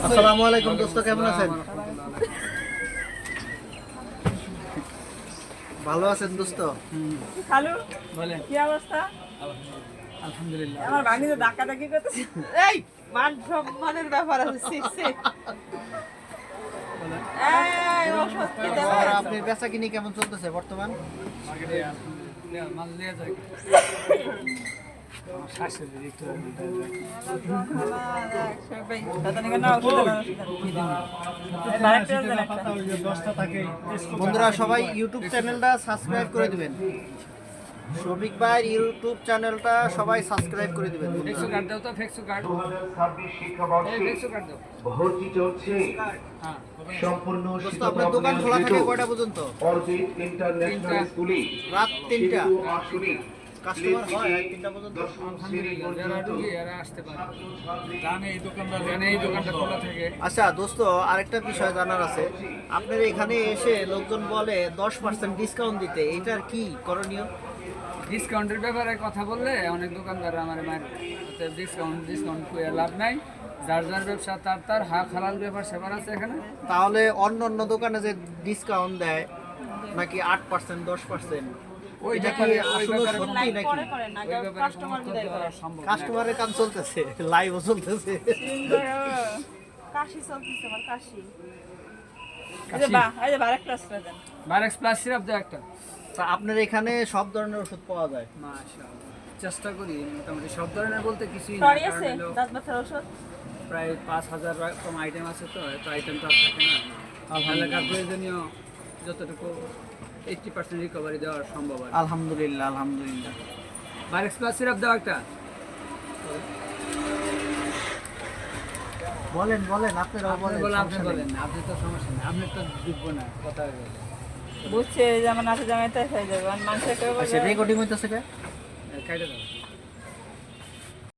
আসসালামু আলাইকুম দোস্ত, কেমন আছেন? ভালো আছেন দোস্ত? খালু বলেন। কি অবস্থা? আলহামদুলিল্লাহ। আমার ভাগ্নিতে ধাক্কা ধাক্কি করতেছে। এই মান সম্মানের ব্যাপার আছে। See, see. এই ওষুধ কি দেবে? আর আপনি বেচা কিনি কেমন চলতেছে বর্তমান? মার্কেটে আলহামদুলিল্লাহ মাল নিয়ে যায়। আমার শাশুড়ি একটু বন্ধুরা সবাই ইউটিউব চ্যানেলটা সাবস্ক্রাইব করে দিবেন। শফিক ভাইয়ের ইউটিউব চ্যানেলটা সবাই সাবস্ক্রাইব করে দিবেন। ফেক্সু কার্ড দাও তো, ফেক্সু কার্ড। 2026 শিক্ষাবর্ষে এই ফেক্সু কার্ড দাও। ভর্তি চলছে হ্যাঁ। সম্পূর্ণ দোস্ত, আপনার দোকান খোলা থাকে কয়টা পর্যন্ত? অরবিট ইন্টারন্যাশনাল স্কুলে রাত 3টা। আসলে কাস্টমার হয় 3টা পর্যন্ত? আলহামদুলিল্লাহ যারা ঢুকে এরা আসতে পারে। জানে এই দোকানটা খোলা থাকে। আচ্ছা দোস্ত, আরেকটা বিষয় জানার আছে। আপনার এখানে এসে লোকজন বলে 10% ডিসকাউন্ট দিতে, এটার কি করণীয়? ডিসকাউন্টের ব্যাপারে কথা বললে অনেক দোকানদার আমার মায়ের ডিসকাউন্ট করে লাভ নাই। যার যার ব্যবসা তার হালাল ব্যাপার সেবার আছে এখানে। তাহলে অন্য অন্য দোকানে যে ডিসকাউন্ট দেয় নাকি 8% 10%, ওই এটা কি ব্যাপারে আসলে সত্যি নাকি? করে করে না, ওই ব্যাপারে কাস্টমার বিদায় করে। সম্ভব না। কাস্টমারের কাম চলতেছে, লাইভও চলতেছে। কাশি চলতেছে আমার কাশি। এই কাশি? যে বা, এই যে বারেক প্লাস দেন। বারেক্স প্লাস সিরাপ দাও একটা। তা আপনার এখানে সব ধরনের ওষুধ পাওয়া যায়? মাশাআল্লাহ। চেষ্টা করি মোটামুটি সব ধরনের বলতে কিছুই না, টরি কারণ আছে হলো দাঁত ব্যথার ওষুধ। প্রায় 5,000 রকম আইটেম আছে, তো এত আইটেম তো আর থাকে না। এলাকার প্রয়োজনীয় যতটুকু 80% রিকভারি দেওয়া সম্ভব আর আলহামদুলিল্লাহ আলহামদুলিল্লাহ। বারেক্স প্লাস সিরাপ দাও একটা। বলেন বলেন, আপনারাও আপনি বলেন, বলেন, আপনি সমস্যা নেই। বলেন, আপনি তো সমস্যা নেই, আপনি তো দিব্য না কথা বলে। বুঝছে যে আমার নাচে জামাইতে হয়ে যাবে আর মানুষের কেউ আচ্ছা, রেকর্ডিং হইতেছে কে? কেটে দাও।